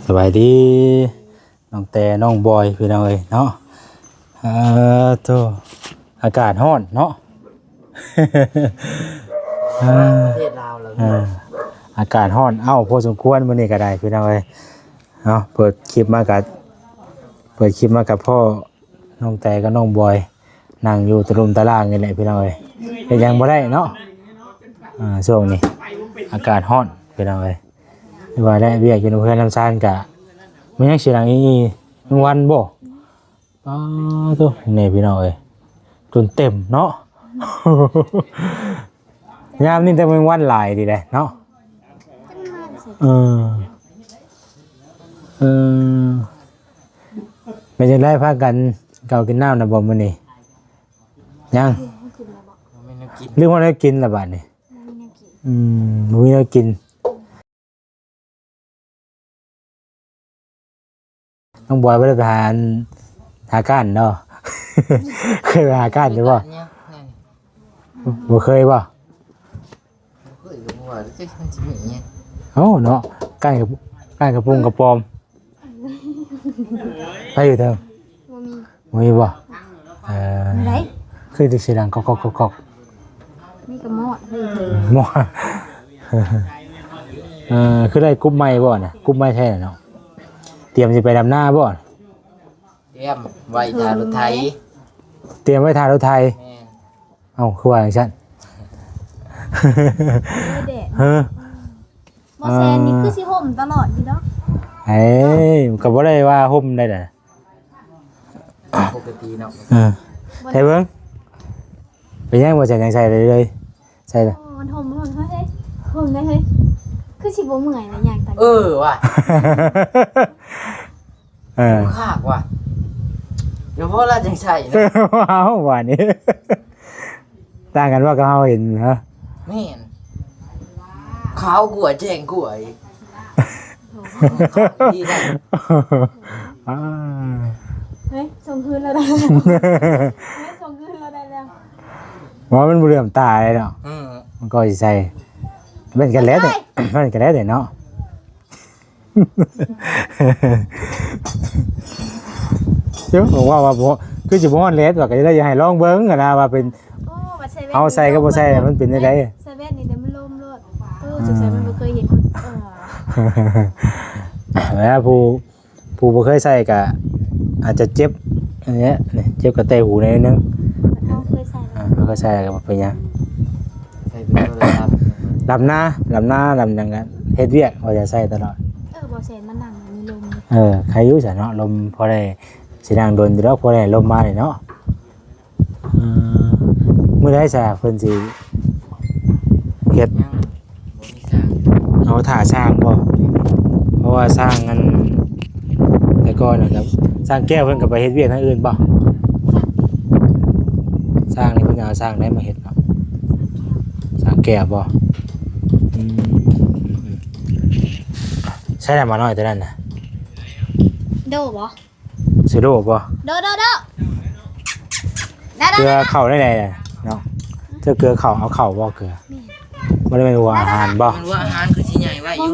สบายดีน้องแต่น้องบอยพี่น้องเอ้ยเนาะโธ่อากาศร้อนเนาะ ประเทศลาวแล้วอากาศร้อนพอสมควรมื้อนี้ก็ได้พี่น้องเอ้ยเนาะเปิดคลิปมากับพ่อน้องแต่กับน้องบอยนั่งอยู่ตะลุมตะล่างนี่แหละพี่น้องเอ้ยแต่ยังบ่ได้เนาะช่วงนี้อากาศร้อนพี่น้องเอ้ยว่าได้เวียกอยู่เพื่อนน้ำซ่านกะไม่ยังสิหลังอีวันบ่ตัวนี่พี่น้องเอ้ยจนเต็มเนาะ ยามนี่แต่เป็นวันหลายดีเลยเนาะไม่ใช่ได้พากันเก่ากินน้ำนะบ่มื้อนี้ยังเรื่องว่าได้กินละบาดนี่มื้อนี้กินน้องบอยบ่ได้ไปหาก้านเนาะ เคยไปหาก้านอยู่บ่บ่เคยบ่เนาะก้านกับปุ้งกับปอมไปอยู่เถิงบ่มีบ่ไหนคือได้เสียงดังก๊อกนี่ก็หมอดเลยเธอหมอคือได้กรุ๊ปใหม่บ่น่ะกรุ๊ปใหม่แท้เนาะเตรียมสิไปดำหน้าบ่เตรียมไว้ทารถไถเตรียมไว้ทารถไถคือว่าจังซั่นบ่แซนนี่คือสิห่มตลอดอยู่ดอกก็บ่ได้ว่าห่มได้น่ะปกติเนาะใส่เบิ่งไปยังบ่ใส่ยังใส่เลยใส่เลยมันห่มเฮ้ยห่มได้เฮ้ยคือสิบ่เมื่อยนะอยากตัดว่ะคากว่ะเดี๋ยวพอละจังใส่เนาะว้าวว่านี่ต่างกันว่าก็เฮาเห็นฮะแม่นขาวกว่าแจ้งกว่าอีกดีได้เฮ้ยส่งคืนเราได้ส่งคืนเราได้แล้วว่ามันบ่เหลื่อมตาเลยเนาะมันก็สิใส่เป็นกันแล้วแต่เนาะเดี๋ยวผมว่าบ่คือสิบ่ฮ้อนแลดว่าก็จะได้ให้ลองเบิ่งกันนะว่าเป็นเอาใส่ก็บ่ใส่มันเป็นจังได๋ใส่แว่นนี่เดี๋ยวมันลมโลดสงสัยมันบ่เคยเห็นคนแล้วผู้บ่เคยใส่ก็อาจจะเจ็บอันเนี้ยนี่เจ็บกระแตหูหน่อยนึงเคยใส่แล้วก็ใส่ก็บ่เป็นหยังใส่เป็นโทรศัพท์ลำหน้าลำจังกันเฮ็ดเวียกว่าจะใส่ตลอดบ่แซนมันนั่งมีลมใครอยู่ซะเนาะลมพอได้สินั่งโดนอยู่แล้วพอได้ลมมานี่เนาะมื้อใดซะเพิ่นสิเฮ็ดเอาถ่าสร้างบ่เพราะว่าสร้างนั้นแต่ก่อนนะครับสร้างแก้วเพิ่นก็ไปเฮ็ดเวียกทางอื่นบ่สร้างนี่เพิ่นเอาสร้างได้มาเฮ็ดเนาะสร้างแก้วบ่ใช่มาหน่อยตัวนั้นน่ะโดบ่สิโดบ่โดเกลือเข้าได้ไดเนาะเจ้าเกลือเข้าเอาเข้าบ่เกลือบ่ได้เป็นว่าอาหารบ่มันว่าอาหารคือสิใหญ่ไว้อยู่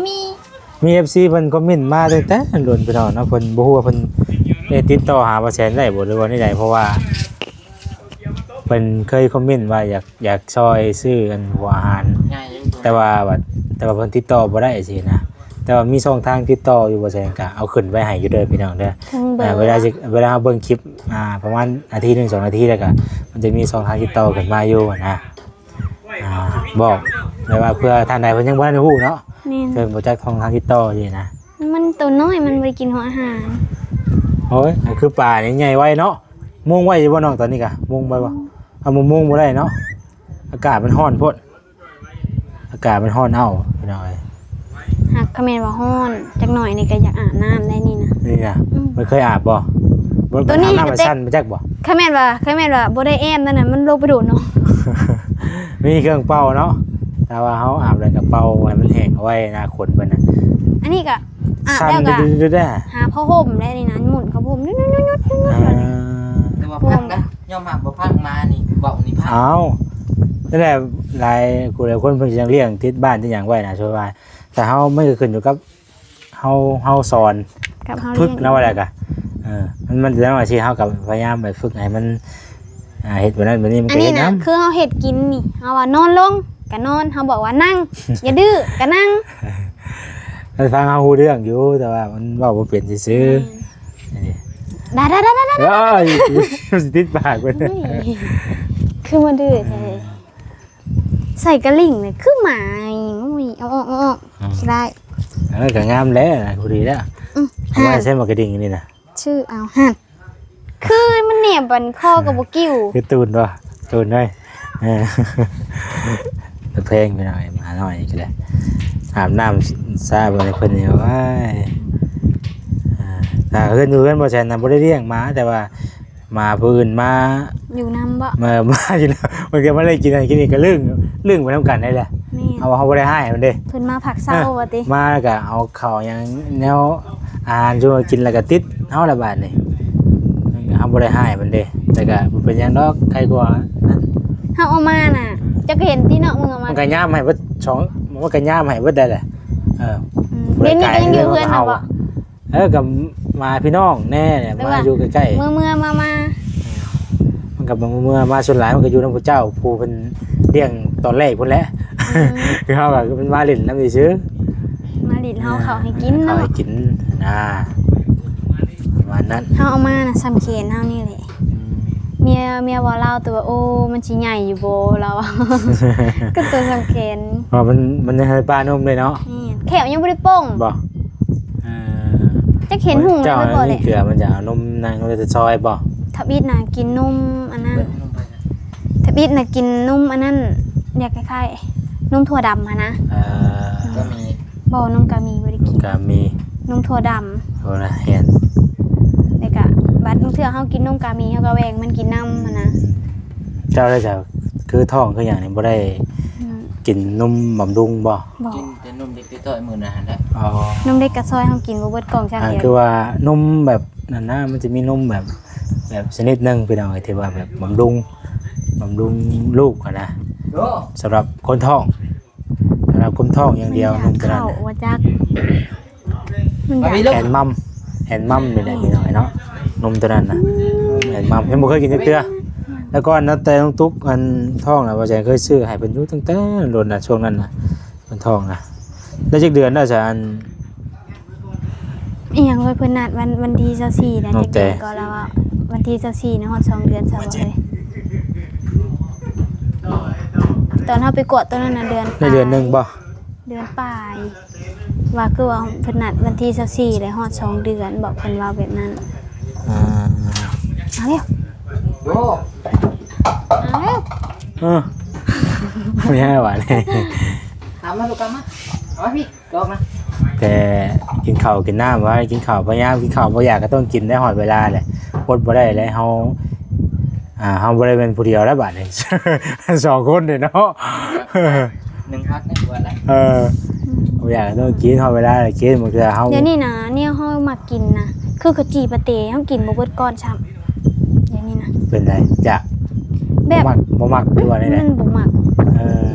มี FC เพิ่นคอมเมนต์มาตั้งแต่โดนไปเนาะเพิ่นบ่ฮู้ว่าเพิ่นได้ติดต่อหาบ่แสนได้บ่หรือว่าใดเพราะว่าเพิ่นเคยคอมเมนต์ว่าอยากซอยซื้ออันหัวอาหารแต่ว่าเพิ่นติดต่อบ่ได้สินะแต่ว่ามีช่องทางติดต่ออยู่บ่แสนก็เอาขึ้นไว้ให้อยู่เด้อพี่น้องเด้อเวลาเบิ่งคลิปประมาณนาทีนึง2นาทีแล้วก็มันจะมีช่องทางติดต่อขึ้นมาอยู่นะบอกแต่ว่าเพื่อท่านใดเพิ่นยังบ่ได้ฮู้เนาะเพิ่นบ่จักช่องทางติดต่ออยู่นะมันตัวน้อยมันบ่กินหัวอาหารโอ้ยคือป่านี่ใหญ่ไว้เนาะมุ่งไว้อยู่บ่น้องตอนนี้ก็มุ่งไว้บ่เอามุ่งบ่ได้เนาะอากาศมันร้อนโพดอากาศมันร้อนพี่น้องหากคอมเมนต์ว่าฮ้อนจักหน่อยนี่ก็อยากอาบน้ำได้นี่นะมันเคยอาบบ่ตัวนี้น้ำมันสั้นมาจักบ่คอมเมนต์ว่าบ่ได้แอมนั่นน่ะมันลงไปโดดเนาะมีเครื่องเป่าเนาะแต่ว่าเฮาอาบแล้วก็เป่าให้มันแห้งเอาไว้นะขนมันน่ะอันนี้ก็อาบแล้วก็หาผ้าห่มได้นี่นะหมุนผ้าห่มนุดๆแต่ว่าพังนะยอมหักบ่พังมานี่เว้านี่พังนั่นแหละหลายคนเพิ่นยังเลี้ยงติดบ้านที่หยังไว้นะช่วยว่าแต่เฮาไม่ขึ้นอยู่กับ เฮาสอน กับเฮา ฝึก เรียน นะว่าอะไรกันมันจะต้องอาชีพเฮากับพยายามไปฝึกให้มันเฮ็ดแบบนั้นแบบนี้มัน อัน ก็ นี้ เฮ็ด นะ นำ คือเฮาเฮ็ดกินนี่เฮาว่านอนลงก็นอนเฮาบอกว่านั่ง อย่าดื้อก็นั่ง มันฟังเฮาฮู้เรื่องอยู่แต่ว่ามันเว้าบ่เป็นซื่อๆนี่ ดา เอ้ยมันสิติดปากเพิ่น คือมาดื้อแท้ใส่กระลิ่งเลยคือหมาอุ้ยเอาได้ ก็งามแล้วนะผู้ดีแล้วเอาไว้ใช้หมากกระดิ่งนี่นะ ชื่อเอาหัดคือมันเหนียบบันข้อกับบ่กิ้ว คือตูนบ่ตูนด้วยเพลงไปหน่อยมาหน่อยก็ได้อาบน้ำซาบ่ได้เพิ่นนี่ว่าถ้าเพิ่นอยู่กันบ่ใช่นำบ่ได้เลี้ยงหมาแต่ว่ามาผู้อื่นมา อยู่นำบ่ มาอยู่นะมันก็บ่ได้กินอันกินนี่ก็ลึ่งไปนํกันได้แหละ แม่ เอาว่าเฮาบ่ได้ให้มันเด้ เพิ่นมาผักเศร้าว่าติ มาแล้วก็เอาข้าวหยังแนวอาหารชั่วกินแล้วก็ติดเฮาละบาดนี่มันก็เฮาบ่ได้ให้มันเด้แต่ก็บ่เป็นหยังดอกใครกว่านั้น เฮาเอามาน่ะจะเห็นที่เนาะมึงเอามา มันก็ย่ามให้เบิดสองมันก็ย่ามให้เบิดได้แหละเดี๋ยวนี้ก็ยังอยู่เพื่อนเฮาบ่ กับมาพี่น้องแน่เนี่ยมาอยู่ใกล้ เมื่อมา ๆมันกับเมื่อมาส่วนหลายมันก็อยู่นำพระเจ้าผู้เพิ่นเลี้ยงตอนแรกพุ่นแหละคือเฮาก็เป็นมาเล่นนำซื่อ มาดิดเฮาเขาให้กิน เอา เนาะ ให้กินนะประมาณนั้น เฮาเอามาน่ะซ้ำเขนเฮานี่แหละเมียว่าเล่าตัวโอ้มันสิใหญ่อยู่บ่เรา ก็ตัวซ้ำเขน อ๋อมันให้ปลานมเลยเนาะ นี่แขวยังบ่ได้ป้อง บ่ จะเห็นหุง เจ้า แล้วบ่ อัน เล นี้ ย เกลือมันจะเอานมนางนมจะซอยบ่ ทับอิดน่ะกินนมอันนั้นทับอิดน่ะกินนมอันนั้นอยากคล้ายๆนมถั่วดำอะนะ ก็มี บ่นมกามีบ่ได้กิน ก็มี นมถั่วดำ โหนะเห็น แล้วก็บัดบางเทื่อเฮากินนมกามีเฮาก็แวงมันกินน้ำอะนะ เจ้าได้จะคือท้องคืออย่างนี้บ่ได้ อืม กินนมบำรุงบ่ บ่ กินแต่นมเด็กติดต่อยมือนะฮะแล้ว อ๋อน มเด็กกระซอยเฮากินบ่เบิดกล่องจังเดียว คือว่านมแบบนั่นนะมันจะมีนมแบบชนิดหนึงพี่น้องที่ว่าแบบบำรุงลูกอะนะ โอ้ สำหรับคนท้องสำหรับคนท้องอย่างเดียวนมตัวนั้น เข้า น่ะ ว่าจักมัน มา อยาก พี่ลูก แอนมัมนี่แหละพี่น้อยเนาะนมตัวนั้นน่ะแอนมัมยังบ่เคยกินจักเทื่อแล้วก็นัดแต่น้องตุ๊กอันท้องน่ะว่าจะเคยซื้อให้เพิ่นอยู่ตั้งแต่โดนน่ะช่วงนั้นน่ะเพิ่นท้องน่ะได้จักเดือนน่ะจ้ะอัน อีหยังเลยเพิ่นนัดวันที่24นะ น้อง จะ แต่ เกิดก็แล้วอะวันที่24นะฮอด2เดือนซะบ่เลยตอนเฮาไปกวดตัวนั้นน่ะเดือน ในเดือนหนึงบ่ เดือนปลายว่าคือว่าเพิ่นนัดวันที่24แล้วฮอด2เดือนบอกเพิ่นว่าแบบนั้น อ่า เอาเร็ว โอ้ เอาเร็ว เออไม่ให้หวาน ทำมาลูกกันมาเอามาพี่กอกนะ แต่กินข้าวกินน้ำไว้กินข้าวพยายามกินข้าวบ่อยากก็ต้องกินได้หอดเวลาแหละอดบ่ได้แล้วเฮาบ่ได้เป็นผู้เดียวแล้วบัดนี้ สองคนนี่เนาะ 1 พักในวันละ บ่อยากก็ต้องกินหอดเวลาเลยกินบางเทื่อเฮา เดี๋ยวนี้นะเนี่ยเฮามักกินนะคือกะจีปะเตเฮากินบ่เบิดก้อนช้ำเดี๋ยวนี้นะ เป็นไรจะ แบบ บ่มักหรือว่าได้ มันบ่มัก เออ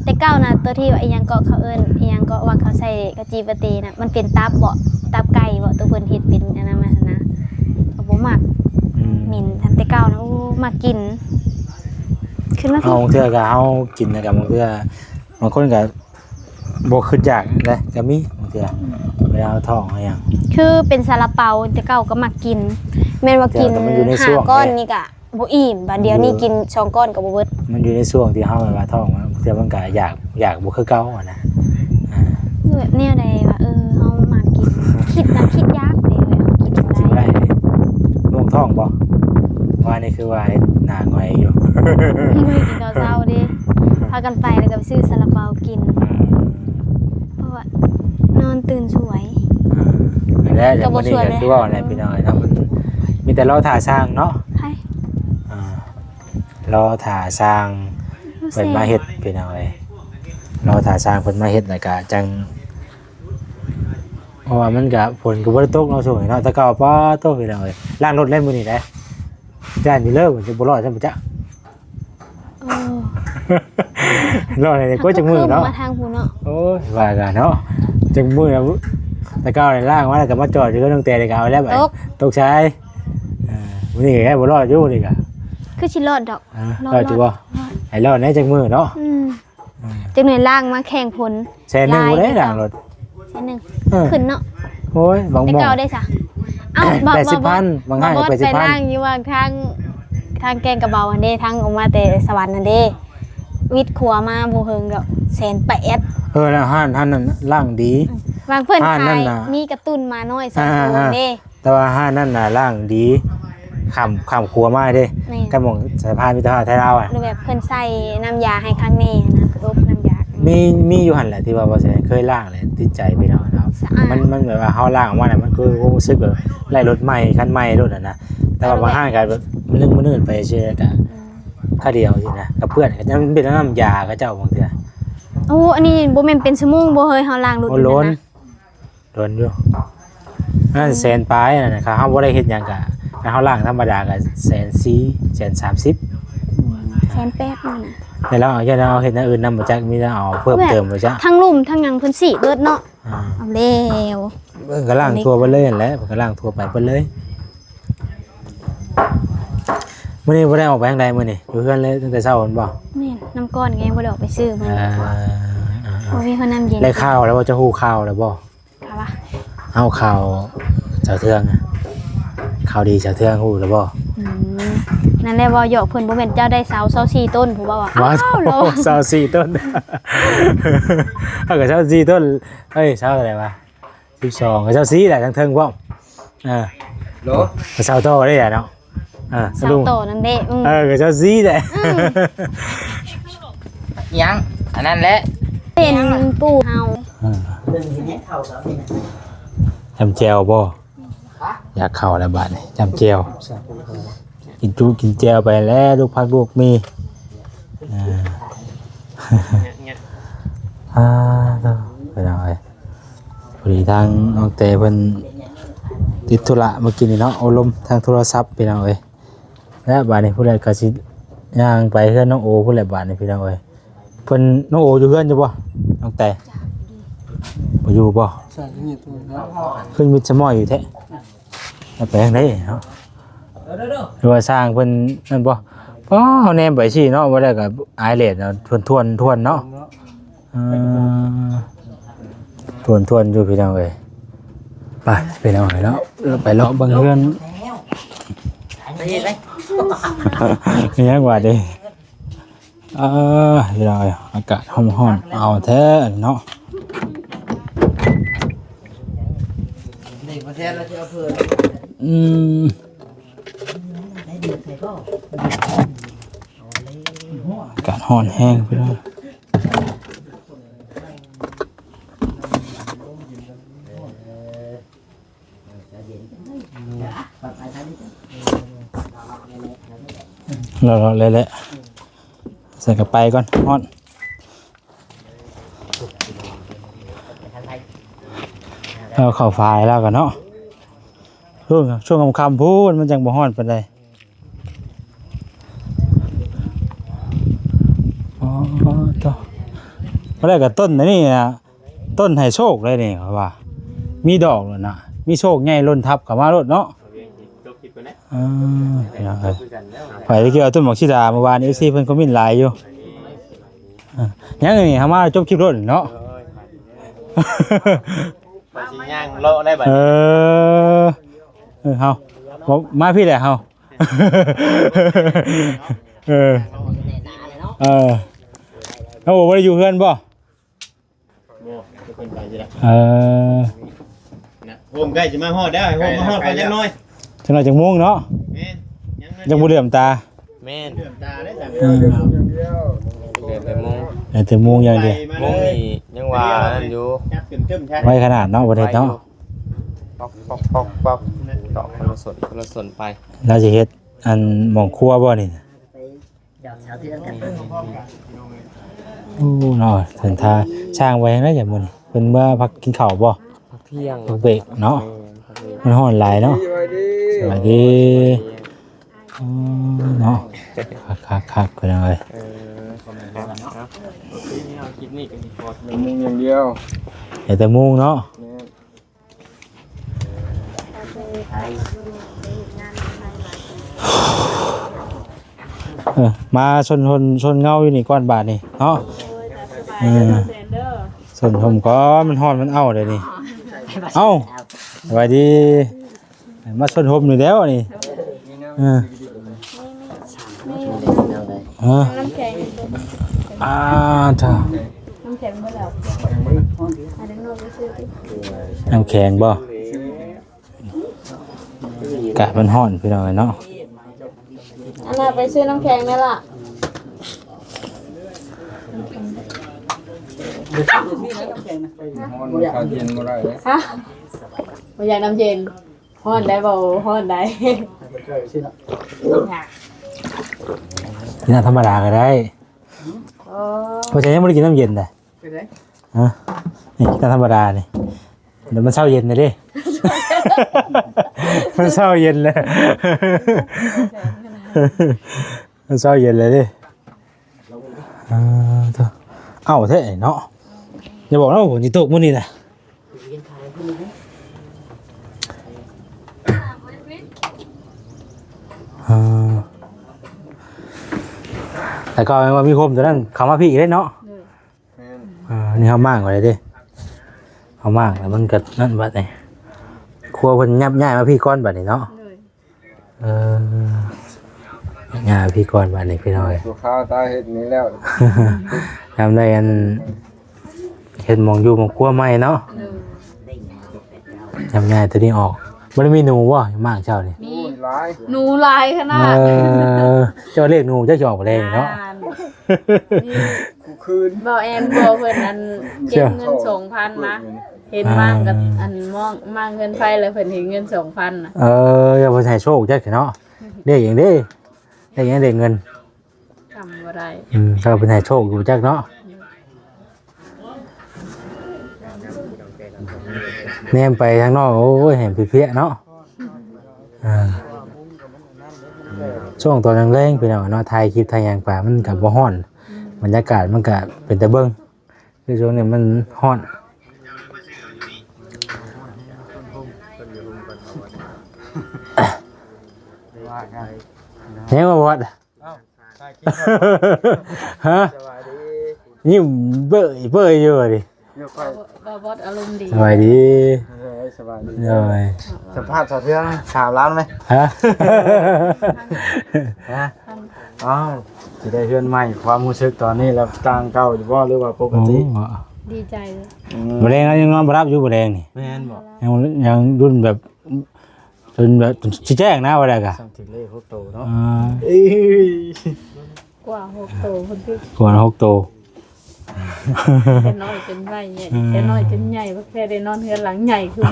แต่เก้านะตัวที่ว่าอีหยังก็เขาเอิ้นอีหยังก็ว่าเขาใส่กะจีปะเตน่ะมันเป็นตับบ่ตับไก่บ่ตัวเพิ่นเฮ็ดเป็นอันนั้นมาซะนะก็บ่มักหมิ่นทันแต่เก้านะโอ้มักกินขึ้นมา เฮา พี่ บางเทื่อก็เฮากินนะกับบางเทื่อบางคนก็บ่คิดอยากนะก็มีบางเทื่อเวลาเอาท้องเอาหยัง คือเป็นซาลาเปาแต่เก้าก็มักกินแม่นว่ากิน แต่มันอยู่ในช่วง 5ก้อนนี่ก็บ่อิ่มบัดเดียวนี่กิน2ก้อนก็บ่เบิด มันอยู่ในช่วงที่เฮาแบบว่าท้องบางเทื่อมันก็อยากบ่คือเก่าอะนะ แบบแนวใดว่าเฮามากิน คิดยากเด้เลยกิน กิน บ่ ได้ ได้ ลงท้องบ่ว่านี่คือว่าหน้าหงอยอยู่ มื้อกินข้าวเช้าเด้พากันไปแล้วก็ไปซื้อซาลาเปากิน เพราะว่านอนตื่นสวย แล้วอย่างวันนี้ก็คือว่าอะไรพี่น้อยเนาะมันมีแต่รอถ่าสร้างเนาะ ไผ รอถ่าสร้างเพิ่นมาเฮ็ดพี่น้อยรอถ่าสร้างเพิ่นมาเฮ็ดแล้วก็จังเพราะว่ามันก็ฝนก็บ่ได้ตกเนาะช่วงนี้เนาะแต่เก่าป้าตกพี่น้อยล้างรถเล่นมื้อนี้ได้ย่านอยู่เลยมันสิบ่รอดซั่นบ่จ๊ะ เออ รอดได้ก็จังมื้อเนาะ มาทางผู้เนาะ โอ้ยว่ากันเนาะจังมื้อน่ะ แต่เก่าในล่างว่าแล้วก็มาจอดอยู่ก็ต้องแต่ก็เอาแล้วบัด ตก ตกชายมื้อนี้ก็แค่บ่รอดอยู่นี่ก็ คือสิรอดดอก รอดอยู่บ่ให้รอดในจักมื้อเนาะ จังหน่อยล่างมาแข่งผล แสนหนึงบ่ได้ด่างรถ แสนหนึง เออ ขึ้นเนาะ โอ้ยบาง แต่ หม่อง เก่าได้ซะเอ้าบ่ 80,000บางห้างก็ ไป 80,000 ล่างอยู่ว่าทางแกงกระเบาอันเด้ทางออกมาแต่สวรรค์อันเด้วิทย์ขัวมาบ่เฮิงดอก180,000 แล้วห้านนั่นล่างดี บางเพิ่น นั่ ขาน ย น่ะ มีกระตุ้นมาน้อย2ตัวเด้ แต่ว่าห้านนั่นน่ะล่างดีข้ามครัวมาเด้ นี่ ก็หม่องสายพานมิตรภาพไทยลาวอ่ะ หรือแบบเพิ่นใส่น้ำยาให้ข้างในนะคืออบน้ำยา มีอยู่หั่นแหละที่ว่าบ่แสดงเคยล่างแหละติดใจไปเนาะเนาะ สะอาด มันแบบว่าเฮาล่างออกมาน่ะมันคือความรู้สึกแบบไล่รถใหม่คันใหม่รถอ่ะนะแต่ว่าบางห้างก็แบบมันนึงมันนื่นไปเชื่อก็ค่าเดียวสินะกับเพื่อนก็จะมันเป็นน้ำยาก็เจ้าบางเทื่อ โอ้อันนี้บ่แม่นเป็นชั่วโมงบ่เฮ้ยเฮาล้างรถ โอ้ล้นโดนอยู่นั่นแสนปลายนั่นนะครับเฮาบ่ได้เฮ็ดหยังก็เฮาล่างธรรมดาก็140 130 180,000นั่นน่ะ แต่เราเอาเฮ็ดอย่างอื่นนำบ่จักมีแต่เอาเพิ่มเติมบ่จัก ทั้งลุ่มทั้งหยังเพิ่นสิเบิดเนาะ อ่า เอาแล้ว เบิ่งก็ล่างทั่วไปเลยนั่นแหละเพิ่นก็ล่างทั่วไปเบิดเลยมื้อนี้บ่ได้ออกไปทางใดมื้อนี้อยู่เฮือนเลยตั้งแต่เช้าพุ่นบ่ แม่นน้ำก้อนไงบ่ได้ออกไปซื้อมัน บ่มีคนน้ำเย็น ได้ข้าวแล้วว่าจะฮู้ข้าวแล้วบ่ ค่ะว่า เอาข้าวเจ้าเทืองอะข้าวดีเจ้าเทืองฮู้แล้วบ่ นั่นแหละว่าหยอกเพิ่นบ่แม่นเจ้าได้เสา24ต้นผู้ว่าว่า ว้า อ้าวเหรอ ว24ต้นเอาก็24ต้นเอ้ยเช้าอะไรวะ12ก็24แหละทั้งเทิงพร้อมโหล ก็เช้าโตได้อ่ะเนาะสะ เสา ดุ้ง โตนั่นเด้ก็24แหละ ยังอันนั้นแหละ เป็นปู่เฮา จำแจวบ่อยากเข้าแล้วบัดนี้จำแจวกินจุกินแจวไปแล้วลูกพักลูกมีไปหน่อยพอดีทางน้องเตเพิ่นติดธุระเมื่อกี้นี่เนาะเอาลมทางโทรศัพท์พี่น้องเอ้ยและบัดนี้ผู้ใดก็สิย่างไปเฮือนน้องโอผู้ใดบัดนี้พี่น้องเอ้ยเพิ่นน้องโออยู่เฮือนอยู่บ่น้องแต่บ่อยู่บ่ขึ้นมิดสมอยอยู่แท้แล้วไปทางไหนเนาะหรือว่าสร้างเพิ่นนั่นบ่อ๋อเฮาแนมไปสิเนาะบ่ได้ก็อายเลดเนาะทวนเนาะทวนอยู่พี่น้องเอ้ยไปเอาให้แล้วไปเลาะเบิ่งเฮือน ไปเฮ็ดเลย นี่ยังว่าดิพี่น้องเอ้ยอากาศร้อนๆเอาแท้เนาะ นี่ประเทศเราจะเอาเพิ่น อากาศร้อนแห้งพี่น้องเราเลยแหละใส่กระไปก่อนร้อนเอาเข้าไฟแล้วกันเนาะช่วงค่ำๆพูดมันจังบ่ร้อนปานใดต่อมาได้กับต้นนี่นะต้นให้โชคเลยนี่เขาว่ามีดอกแล้วนะมีโชคใหญ่ล้นทับเข้ามารถเนาะไปตะกี้เอาต้นหมอกชิดาเมื่อวานFCเพิ่นก็มีหลายอยู่ยังนี่เฮามาจบคลิปรถเนาะ มาสิย่างเลาะได้บัด เฮามาพี่แหละเฮาโอ้บ่ได้อยู่เฮือนบ่ โม่ทุกคนไปสิละนะโฮมใกล้สิมาฮอดได้โฮมมาฮอดไปจักหน่อย จังหน่อยจังม่วงเนาะ แม่นยัง จังบ่เหลื่อมตา แม่นเดือมตาได้สั่ง เดินไปมุง แต่ม่วงอย่างเดียว มุงนี่ยังว่านั่นอยู่ จับตึมๆใช่ ไว้ขนาดเนาะประเทศเนาะ ปอกเจาะคนละส่วนไป เราจะเฮ็ดอันหม่องครัวบ่นี่ เดี๋ยวชาวเทือนกัน โอ้เนาะสันทาช่างไว้นะอย่ามื้อนี้เพิ่นเมื่อพักกินข้าวบ่ พักเที่ยง พักเบรกเนาะมันร้อนหลายเนาะสวัสดีเนาะคักๆๆเพิ่นเอาเลย คลิปนี้ก็มีพอ มุงอย่างเดียว แต่ม่วงเนาะ มาชนเงาอยู่นี่ก้อนบาทนี่เนาะส่วนผมก็มันฮ้อนมันเอาเลยนี่เอ้าสวัสดีมาชนผมอยู่แล้วนี่น้ำแข็ง เถอะ น้ำแข็งเมื่อแล้วอันนั้นเราไปซื้อที่ น้ำแข็งบ่กะมันฮ้อนพี่น้องเนาะ อันนั้นไปซื้อน้ำแข็งนี่ล่ะฮะไม่อยากน้ำเย็นฮ้อนได้บ่ฮ้อนได้ กินน้ำธรรมดาก็ได้เพราะฉะนั้นไม่ได้กินน้ำเย็นเลยฮะนี่กินน้ำธรรมดานี่เดี๋ยวมันเช้าเย็นเลยดิ มันเช้าเย็นเลยมันเช้าเย็นเลยดิเอ้าเท่เนาะอย่าบอกนะว่าผมจะตกมื้อนี้นะแต่ก็ว่ามีคมตัวนั้นเขามาพี่อีกได้เนาะนี่เขามากกว่าเลยดิเขามากแล้วมันเกิดนั่นบัดนี่ครัวเพิ่นยับย่ายมาพี่ก้อนบัดนี่เนาะย่ายพี่ก้อนบัดนี่พี่น้อย ตัวข้าวตาเห็ดนี้แล้ว ทำได้อันเห็นมองอยู่มองครัวใหม่เนาะยับย่ายตัวนี้ออกมันมีหนูวะมากเจ้านี่ มีหนูลายขนาด เจ้าเรียกหนูเจ้าจะออกไปเลยเนาะ คืน บ่แอนบ่เพิ่นอันเก็บเงิน 2,000 นะเห็นมั่งกับอันมั่งเงินไฟแล้วเพิ่นเห็นเงิน 2,000 น่ะ อย่าไปใช้โชคจักเนาะเรียกอย่างนี้เรียกอย่างนี้เรียกเงิน จำบ่ได้ ถ้าเป็นใช้โชคอยู่จักเนาะแนมไปทางนอกโอ้ยเห็นเพี้ยเนาะช่วงตอนแรงๆไปเนาะเนาะถ่ายคลิปถ่ายอย่างป่ามันกับบ่ฮ้อนบรรยากาศมันก็เป็นตะเบิ่งคือช่วงนี้มันฮ้อนเนี่ยมาวัดฮะนี่เบ้ยอยู่ดิ บ่บดอารมณ์ดี สบายดี สบายดี เลย สัมภาษณ์สาวเทือง3 ล้านไหม ฮะ อ้าวสิได้เฮือนใหม่ความรู้สึกตอนนี้แล้วต่างเก่าอยู่บ่หรือว่าปกติ ดีใจเลย มะเร็งยังนอนบ่รับอยู่มะเร็งนี่ แม่นบ่ ยังรุ่นแบบชี้แจ้งนะว่าได้กะ สั่งถึงเลข6โตเนาะ กว่า6โตเพิ่นคือ ควร6โต แต่น้อยจนใหญ่ใหญ่แต่น้อยจนใหญ่บ่แค่ได้นอนเฮือนหลังใหญ่คือ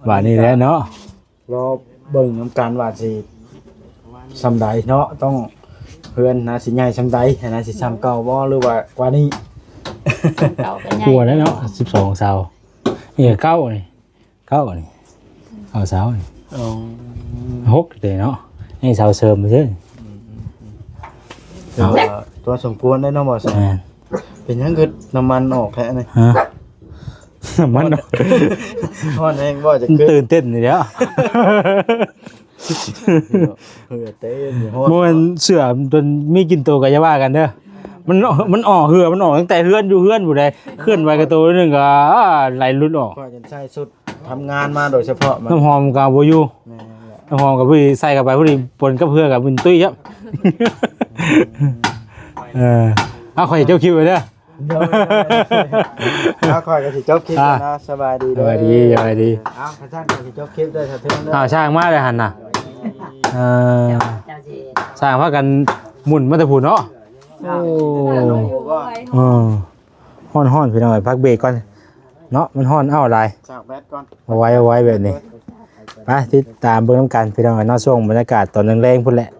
บาดนี้แหละเนาะ รอเบิ่งนำกันว่าสิซำใดเนาะต้องเฮือนนะสิใหญ่ซำใดนะสิซ้ำเก่าบ่หรือว่ากว่านี้ เก่าก็ใหญ่ กลัวแล้วเนาะ12เสานี่เก้านี่เอาเสานี่ อ๋อ 6เลยเนาะนี่เสาเสริมไปซื่อ ตัวสมควรได้เนาะบ่ซั่น แม่น เป็นหยังคือน้ำมันออกแท้นี่ ฮะมันเนาะ ฮ้อนเองบ่จะเกิด ตื่นเต้นนี่เด้อ เหือเต้นอยู่ฮ้อน มันเสือจนมีกินตัวก็อย่าว่ากันเด้อมันออกเหือมันออกตั้งแต่เฮือนอยู่ผู้ใดเคลื่อนไหวกับตัวนึงก็ไหลหลุดออก ก็จะใช้สุดทำงานมาโดยเฉพาะมัน น้ำหอมกับบ่อยู่ แม่นแหละ น้ำหอมกับผู้ใส่เข้าไปผู้ปนกับเพื่อกับบุญตุ้ยครับเอาข่อยเจ้าคิวไว้เด้อ ถ้าคอยก็สิจบคลิปแล้วนะสบายดี สวัสดี อ้าวพระท่านก็สิจบคลิปด้วยถ้าถึงแล้ว ช่างมาเลยหันน่ะสร้างพากันหมุนมาแต่ผู้เนาะฮ้อนพี่น้อยพักเบรกก่อนเนาะมันฮ้อนหลาย จากแบตก่อน เอาไว้แบบนี้ไปติดตามเบิ่งนำกันพี่น้องเนาะช่วงบรรยากาศตอนแรงๆพุ่นแหละ